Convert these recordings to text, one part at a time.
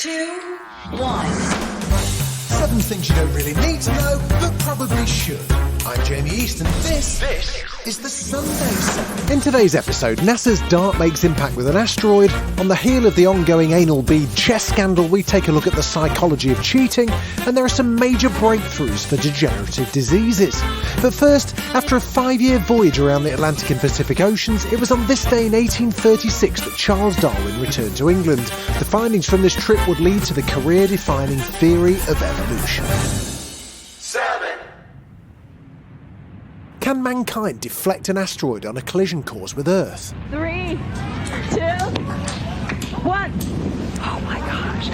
2, 1. 7 things you don't really need to know, but probably should. I'm Jamie East, and this is the Sunday Set. In today's episode, NASA's DART makes impact with an asteroid. On the heel of the ongoing anal bead chess scandal, we take a look at the psychology of cheating, and there are some major breakthroughs for degenerative diseases. But first, after a 5-year voyage around the Atlantic and Pacific Oceans, it was on this day in 1836 that Charles Darwin returned to England. The findings from this trip would lead to the career-defining theory of evolution. 7. Can mankind deflect an asteroid on a collision course with Earth? 3, 2, 1. Oh my gosh.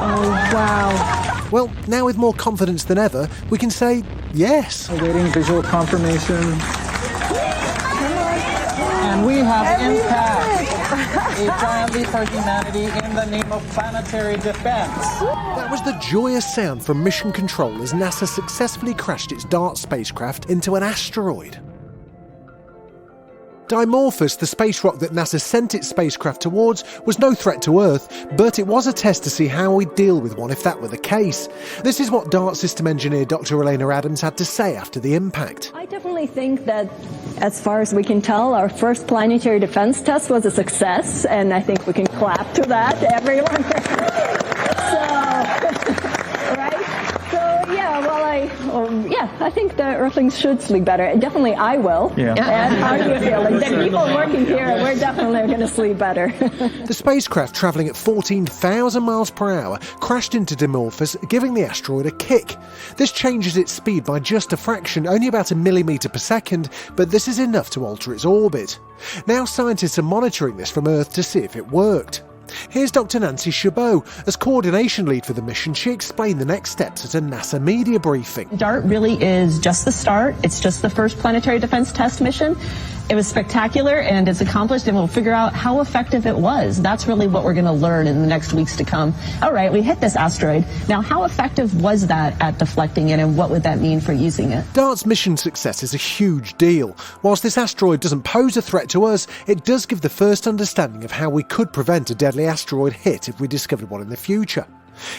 Oh, wow. Well, now with more confidence than ever, we can say yes. Awaiting visual confirmation. And we have impact. A giant leap for humanity in the name of planetary defense. That was the joyous sound from Mission Control as NASA successfully crashed its DART spacecraft into an asteroid. Dimorphos, the space rock that NASA sent its spacecraft towards, was no threat to Earth, but it was a test to see how we'd deal with one if that were the case. This is what DART system engineer Dr. Elena Adams had to say after the impact. I definitely think that, as far as we can tell, our first planetary defense test was a success, and I think we can clap to that, everyone. I think the Earthlings should sleep better. Definitely I will. Yeah. And how are you feeling? The people working here, we're definitely going to sleep better. The spacecraft, travelling at 14,000 miles per hour, crashed into Dimorphos, giving the asteroid a kick. This changes its speed by just a fraction, only about 1 millimetre per second, but this is enough to alter its orbit. Now scientists are monitoring this from Earth to see if it worked. Here's Dr. Nancy Chabot. As coordination lead for the mission, she explained the next steps at a NASA media briefing. DART really is just the start. It's just the first planetary defense test mission. It was spectacular and it's accomplished, and we'll figure out how effective it was. That's really what we're going to learn in the next weeks to come. All right, we hit this asteroid. Now, how effective was that at deflecting it, and what would that mean for using it? DART's mission success is a huge deal. Whilst this asteroid doesn't pose a threat to us, it does give the first understanding of how we could prevent a deadly asteroid hit if we discovered one in the future.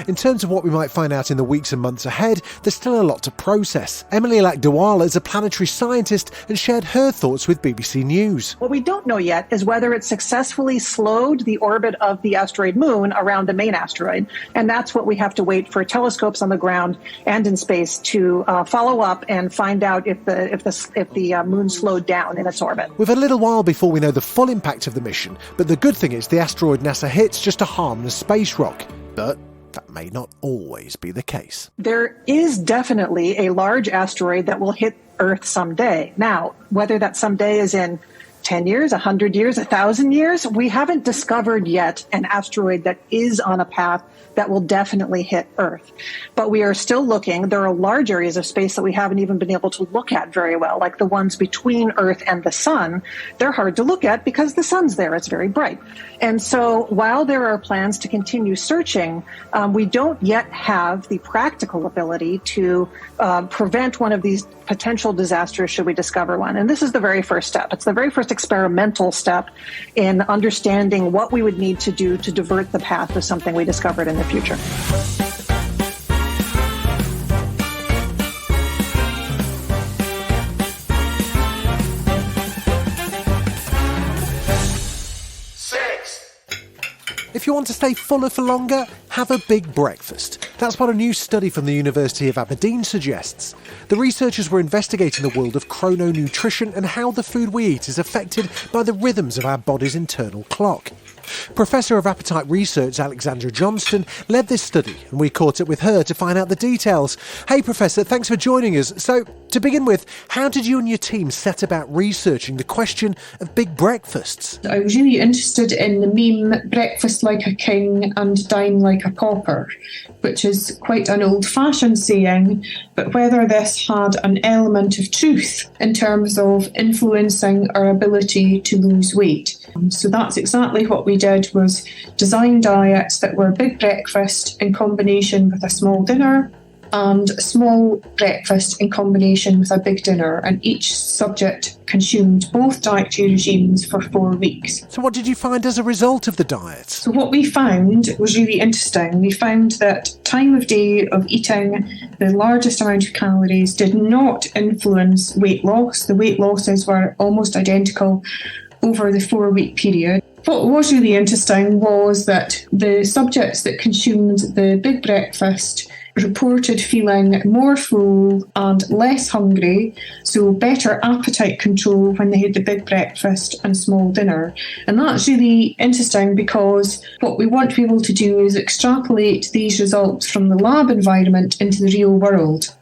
In terms of what we might find out in the weeks and months ahead, there's still a lot to process. Emily Lakdawala is a planetary scientist and shared her thoughts with BBC News. What we don't know yet is whether it successfully slowed the orbit of the asteroid moon around the main asteroid, and that's what we have to wait for telescopes on the ground and in space to follow up and find out if the moon slowed down in its orbit. We've a little while before we know the full impact of the mission, but the good thing is the asteroid NASA hits just a harmless space rock. But that may not always be the case. There is definitely a large asteroid that will hit Earth someday. Now, whether that someday is in 10 years, 100 years, 1,000 years, we haven't discovered yet an asteroid that is on a path that will definitely hit Earth. But we are still looking. There are large areas of space that we haven't even been able to look at very well, like the ones between Earth and the sun. They're hard to look at because the sun's there. It's very bright. And so while there are plans to continue searching, we don't yet have the practical ability to prevent one of these potential disasters should we discover one. And this is the very first step. It's the very first experimental step in understanding what we would need to do to divert the path of something we discovered in the future. If you want to stay fuller for longer, have a big breakfast. That's what a new study from the University of Aberdeen suggests. The researchers were investigating the world of chrononutrition and how the food we eat is affected by the rhythms of our body's internal clock. Professor of Appetite Research Alexandra Johnston led this study, and we caught up with her to find out the details. Hey Professor, thanks for joining us. So, to begin with, how did you and your team set about researching the question of big breakfasts? I was really interested in the meme breakfast like a king and dine like a pauper, which is quite an old-fashioned saying, but whether this had an element of truth in terms of influencing our ability to lose weight. So that's exactly what we did, was design diets that were a big breakfast in combination with a small dinner, and a small breakfast in combination with a big dinner, and each subject consumed both dietary regimes for 4 weeks. So what did you find as a result of the diet? So what we found was really interesting. We found that time of day of eating the largest amount of calories did not influence weight loss. The weight losses were almost identical over the 4-week period. What was really interesting was that the subjects that consumed the big breakfast reported feeling more full and less hungry, so better appetite control when they had the big breakfast and small dinner. And that's really interesting because what we want to be able to do is extrapolate these results from the lab environment into the real world.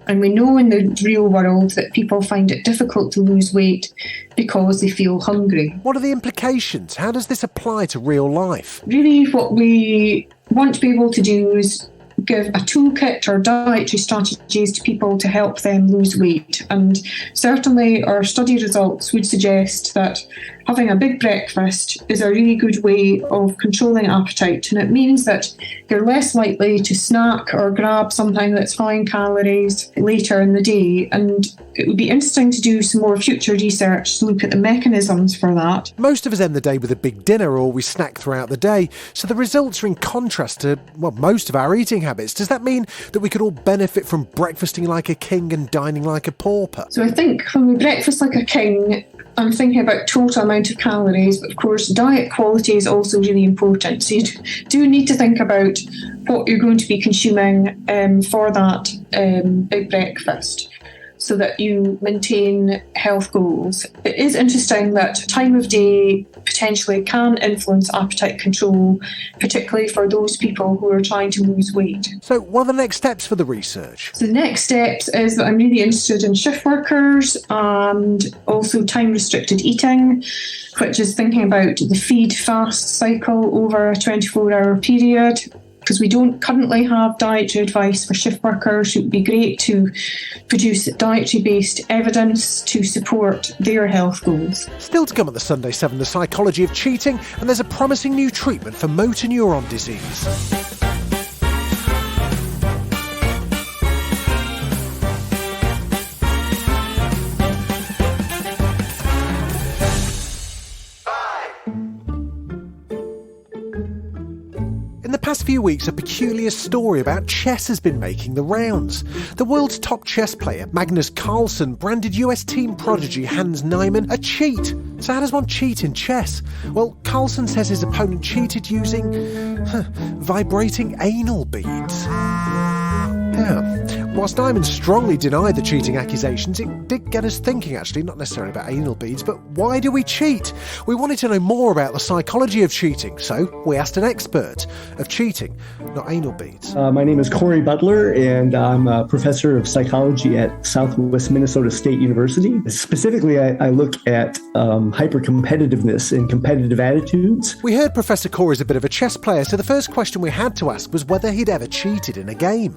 And we know in the real world that people find it difficult to lose weight because they feel hungry. What are the implications? How does this apply to real life? Really, what we want to be able to do is give a toolkit or dietary strategies to people to help them lose weight. And certainly our study results would suggest that having a big breakfast is a really good way of controlling appetite, and it means that you're less likely to snack or grab something that's high in calories later in the day. And it would be interesting to do some more future research to look at the mechanisms for that. Most of us end the day with a big dinner, or we snack throughout the day, so the results are in contrast to, well, most of our eating habits. Does that mean that we could all benefit from breakfasting like a king and dining like a pauper? So I think when we breakfast like a king, I'm thinking about total amount of calories, but of course diet quality is also really important. So you do need to think about what you're going to be consuming for that big breakfast, so that you maintain health goals. It is interesting that time of day potentially can influence appetite control, particularly for those people who are trying to lose weight. So what are the next steps for the research? So the next steps is that I'm really interested in shift workers and also time-restricted eating, which is thinking about the feed-fast cycle over a 24-hour period. Because we don't currently have dietary advice for shift workers, it would be great to produce dietary-based evidence to support their health goals. Still to come at the Sunday 7, the psychology of cheating, and there's a promising new treatment for motor neuron disease. In the past few weeks, a peculiar story about chess has been making the rounds. The world's top chess player, Magnus Carlsen, branded US team prodigy Hans Niemann a cheat. So how does one cheat in chess? Well, Carlsen says his opponent cheated using vibrating anal beads. Yeah. Whilst Niemann strongly denied the cheating accusations, it did get us thinking, actually, not necessarily about anal beads, but why do we cheat? We wanted to know more about the psychology of cheating, so we asked an expert of cheating, not anal beads. My name is Corey Butler, and I'm a professor of psychology at Southwest Minnesota State University. Specifically, I look at hyper-competitiveness and competitive attitudes. We heard Professor Corey's a bit of a chess player, so the first question we had to ask was whether he'd ever cheated in a game.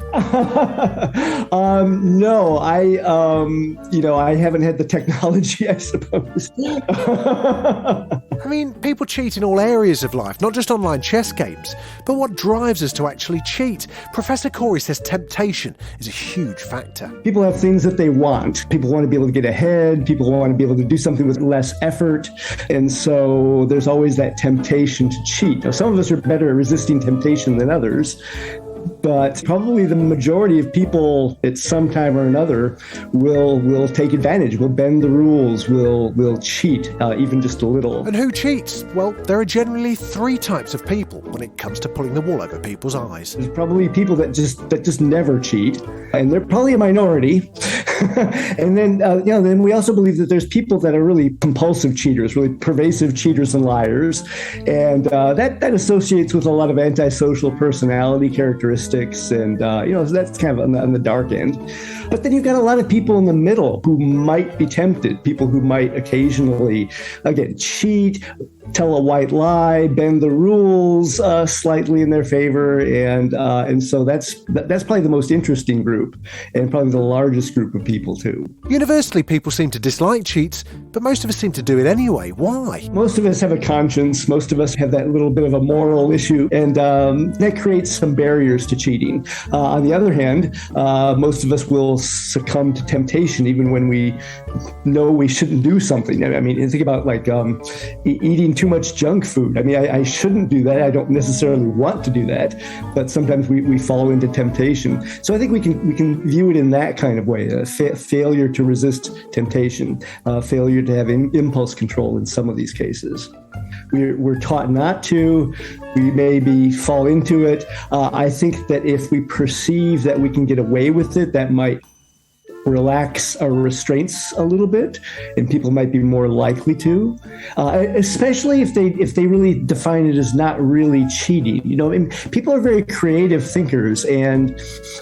No, I haven't had the technology, I suppose. I mean, people cheat in all areas of life, not just online chess games. But what drives us to actually cheat? Professor Corey says temptation is a huge factor. People have things that they want. People want to be able to get ahead. People want to be able to do something with less effort. And so there's always that temptation to cheat. Now, some of us are better at resisting temptation than others. But probably the majority of people at some time or another will take advantage, will bend the rules, will cheat, even just a little. And who cheats? Well, there are generally 3 types of people when it comes to pulling the wool over people's eyes. There's probably people that just never cheat, and they're probably a minority. And then, then we also believe that there's people that are really compulsive cheaters, really pervasive cheaters and liars, and that associates with a lot of antisocial personality characteristics, and that's kind of on the dark end. But then you've got a lot of people in the middle who might be tempted, people who might occasionally, again, cheat, tell a white lie, bend the rules slightly in their favor, and so that's probably the most interesting group, and probably the largest group of people too. Universally, people seem to dislike cheats, but most of us seem to do it anyway. Why? Most of us have a conscience. Most of us have that little bit of a moral issue, and that creates some barriers to cheating. On the other hand, most of us will succumb to temptation even when we know we shouldn't do something. I mean, think about like eating too much junk food. I mean, I shouldn't do that. I don't necessarily want to do that, but sometimes we fall into temptation. So I think we can view it in that kind of way: failure to resist temptation, failure to have impulse control in some of these cases. We're taught not to. We maybe fall into it. I think that if we perceive that we can get away with it, that might relax our restraints a little bit, and people might be more likely to, especially if they really define it as not really cheating. You know, and people are very creative thinkers, and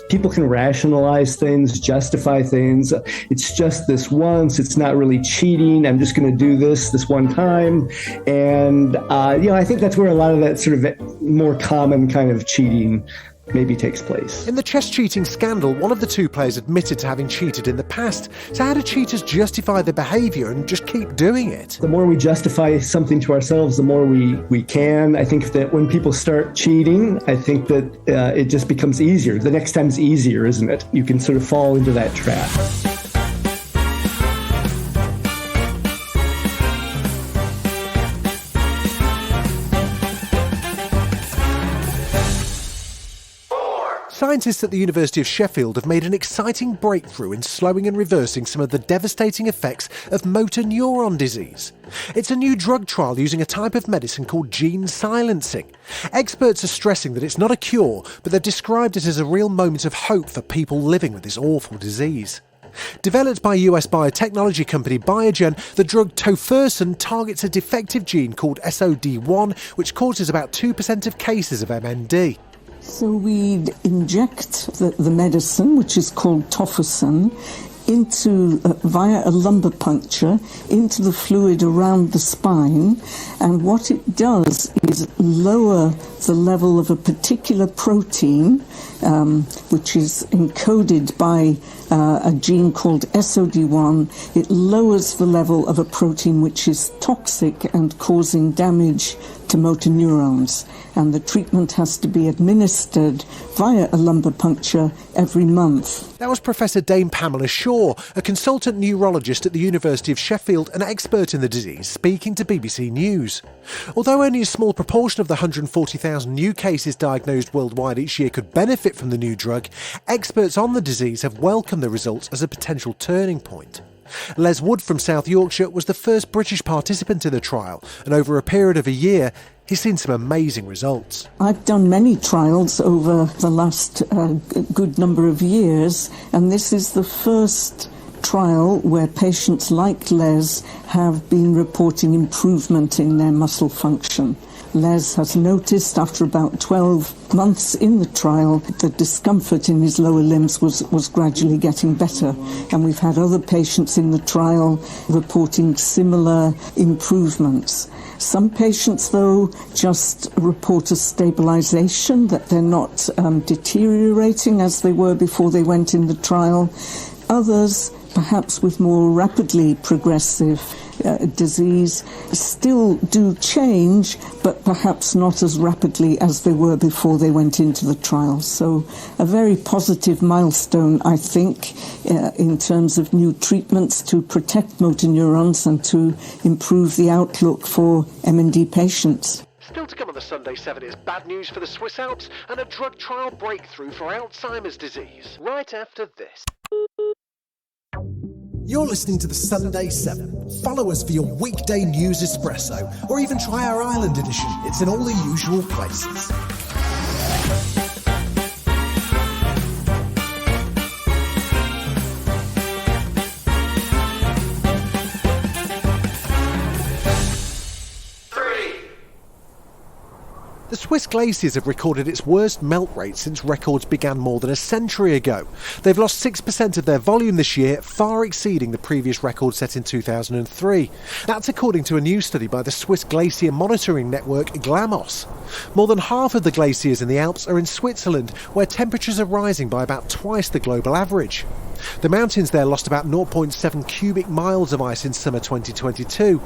people can rationalize things, justify things. It's just this once. It's not really cheating. I'm just going to do this one time, and I think that's where a lot of that sort of more common kind of cheating maybe takes place. In the chess cheating scandal, one of the two players admitted to having cheated in the past. So how do cheaters justify their behaviour and just keep doing it? The more we justify something to ourselves, the more we can. I think that when people start cheating, I think that it just becomes easier. The next time's easier, isn't it? You can sort of fall into that trap. Scientists at the University of Sheffield have made an exciting breakthrough in slowing and reversing some of the devastating effects of motor neuron disease. It's a new drug trial using a type of medicine called gene silencing. Experts are stressing that it's not a cure, but they've described it as a real moment of hope for people living with this awful disease. Developed by US biotechnology company Biogen, the drug tofersen targets a defective gene called SOD1, which causes about 2% of cases of MND. So we'd inject the medicine, which is called tofersen, via a lumbar puncture into the fluid around the spine, and what it does is lower the level of a particular protein, which is encoded by a gene called SOD1. It lowers the level of a protein which is toxic and causing damage to motor neurons, and the treatment has to be administered via a lumbar puncture every month. That was Professor Dame Pamela Shaw, a consultant neurologist at the University of Sheffield, an expert in the disease, speaking to BBC News. Although only a small proportion of the 140,000 new cases diagnosed worldwide each year could benefit from the new drug, experts on the disease have welcomed the results as a potential turning point. Les Wood from South Yorkshire was the first British participant in the trial, and over a period of a year, he's seen some amazing results. I've done many trials over the last good number of years, and this is the first trial where patients like Les have been reporting improvement in their muscle function. Les has noticed after about 12 months in the trial the discomfort in his lower limbs was gradually getting better, and we've had other patients in the trial reporting similar improvements. Some patients, though, just report a stabilization, that they're not deteriorating as they were before they went in the trial. Others, perhaps with more rapidly progressive disease, still do change, but perhaps not as rapidly as they were before they went into the trial. So a very positive milestone, I think, in terms of new treatments to protect motor neurons and to improve the outlook for MND patients. Still to come on the Sunday 7 is bad news for the Swiss Alps and a drug trial breakthrough for Alzheimer's disease. Right after this. You're listening to the Sunday 7. Follow us for your weekday news espresso, or even try our Ireland edition. It's in all the usual places. The Swiss glaciers have recorded its worst melt rate since records began more than a century ago. They've lost 6% of their volume this year, far exceeding the previous record set in 2003. That's according to a new study by the Swiss glacier monitoring network GLAMOS. More than half of the glaciers in the Alps are in Switzerland, where temperatures are rising by about twice the global average. The mountains there lost about 0.7 cubic miles of ice in summer 2022.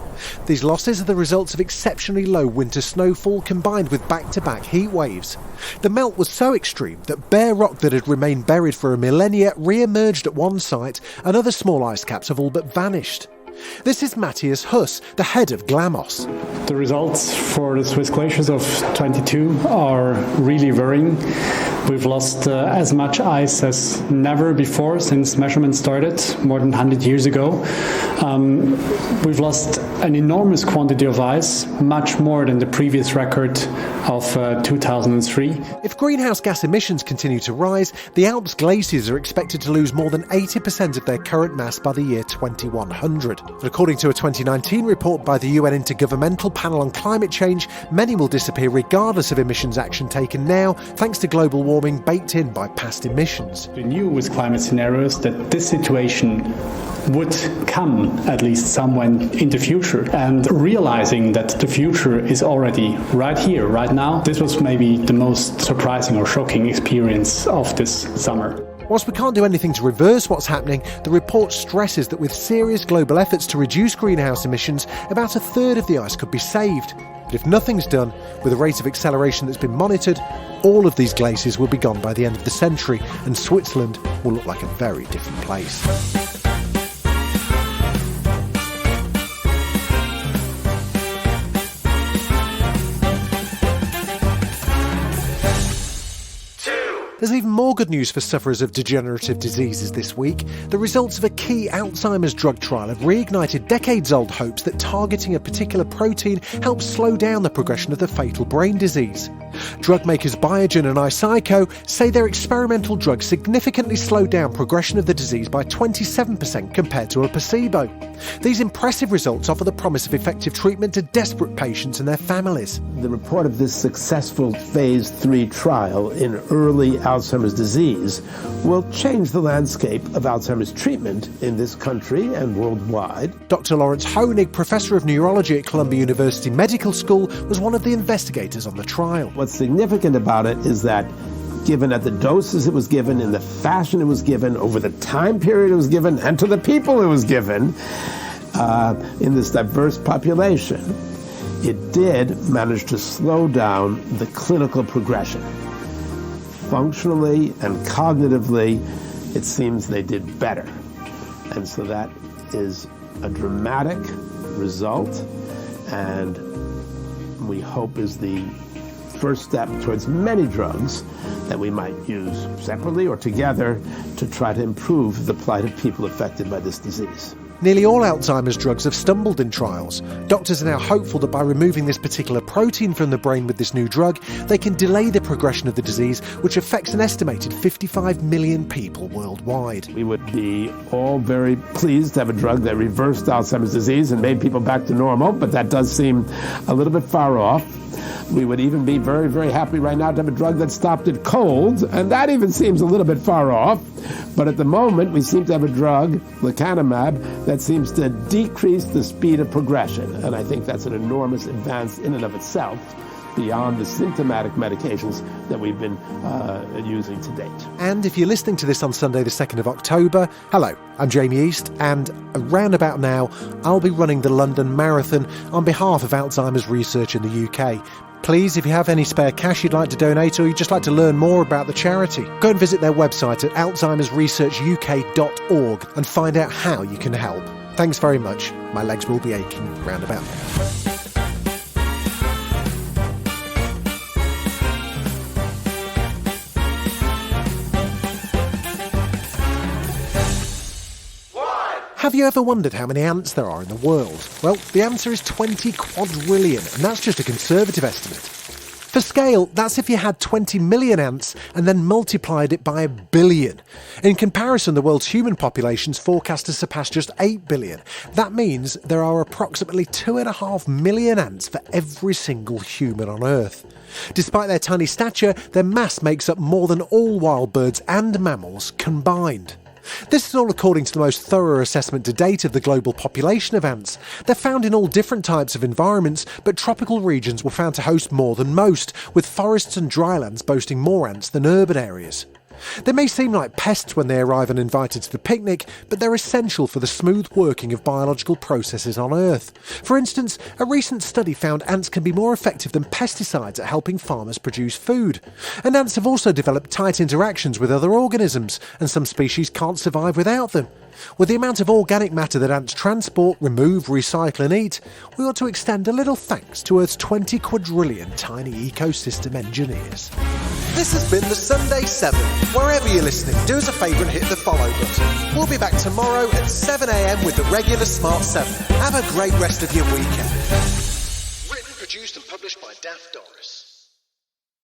These losses are the results of exceptionally low winter snowfall combined with back-to-back heat waves. The melt was so extreme that bare rock that had remained buried for a millennia re-emerged at one site, and other small ice caps have all but vanished. This is Matthias Huss, the head of GLAMOS. The results for the Swiss glaciers of 22 are really worrying. We've lost as much ice as never before since measurements started, more than 100 years ago. We've lost an enormous quantity of ice, much more than the previous record of 2003. If greenhouse gas emissions continue to rise, the Alps glaciers are expected to lose more than 80% of their current mass by the year 2100. But according to a 2019 report by the UN Intergovernmental Panel on Climate Change, many will disappear regardless of emissions action taken now, thanks to global warming baked in by past emissions. We knew with climate scenarios that this situation would come at least somewhere in the future, and realizing that the future is already right here, right now, this was maybe the most surprising or shocking experience of this summer. Whilst we can't do anything to reverse what's happening, the report stresses that with serious global efforts to reduce greenhouse emissions, about a third of the ice could be saved. But if nothing's done, with a rate of acceleration that's been monitored, all of these glaciers will be gone by the end of the century, and Switzerland will look like a very different place. There's even more good news for sufferers of degenerative diseases this week. The results of a key Alzheimer's drug trial have reignited decades-old hopes that targeting a particular protein helps slow down the progression of the fatal brain disease. Drug makers Biogen and iPsycho say their experimental drugs significantly slowed down progression of the disease by 27% compared to a placebo. These impressive results offer the promise of effective treatment to desperate patients and their families. The report of this successful phase 3 trial in early Alzheimer's disease will change the landscape of Alzheimer's treatment in this country and worldwide. Dr. Lawrence Honig, professor of neurology at Columbia University Medical School, was one of the investigators on the trial. What's significant about it is that given at the doses it was given, in the fashion it was given, over the time period it was given, and to the people it was given, in this diverse population, it did manage to slow down the clinical progression. Functionally and cognitively, it seems they did better. And so that is a dramatic result, and we hope is the first step towards many drugs that we might use separately or together to try to improve the plight of people affected by this disease. Nearly all Alzheimer's drugs have stumbled in trials. Doctors are now hopeful that by removing this particular protein from the brain with this new drug, they can delay the progression of the disease, which affects an estimated 55 million people worldwide. We would be all very pleased to have a drug that reversed Alzheimer's disease and made people back to normal, but that does seem a little bit far off. We would even be very, very happy right now to have a drug that stopped it cold, and that even seems a little bit far off. But at the moment, we seem to have a drug, lecanemab, that seems to decrease the speed of progression. And I think that's an enormous advance in and of itself, beyond the symptomatic medications that we've been using to date. And if you're listening to this on Sunday the 2nd of October, hello, I'm Jamie East, and around about now, I'll be running the London Marathon on behalf of Alzheimer's research in the UK. Please, if you have any spare cash you'd like to donate, or you'd just like to learn more about the charity, go and visit their website at alzheimersresearchuk.org and find out how you can help. Thanks very much. My legs will be aching round about now. Have you ever wondered how many ants there are in the world? Well, the answer is 20 quadrillion, and that's just a conservative estimate. For scale, that's if you had 20 million ants and then multiplied it by 1 billion. In comparison, the world's human population's forecast to surpass just 8 billion. That means there are approximately 2.5 million ants for every single human on Earth. Despite their tiny stature, their mass makes up more than all wild birds and mammals combined. This is all according to the most thorough assessment to date of the global population of ants. They're found in all different types of environments, but tropical regions were found to host more than most, with forests and drylands boasting more ants than urban areas. They may seem like pests when they arrive uninvited to the picnic, but they're essential for the smooth working of biological processes on Earth. For instance, a recent study found ants can be more effective than pesticides at helping farmers produce food. And ants have also developed tight interactions with other organisms, and some species can't survive without them. With the amount of organic matter that ants transport, remove, recycle and eat, we ought to extend a little thanks to Earth's 20 quadrillion tiny ecosystem engineers. This has been the Sunday 7. Wherever you're listening, do us a favour and hit the follow button. We'll be back tomorrow at 7 a.m. with the regular Smart 7. Have a great rest of your weekend. Written, produced and published by Daft Doris.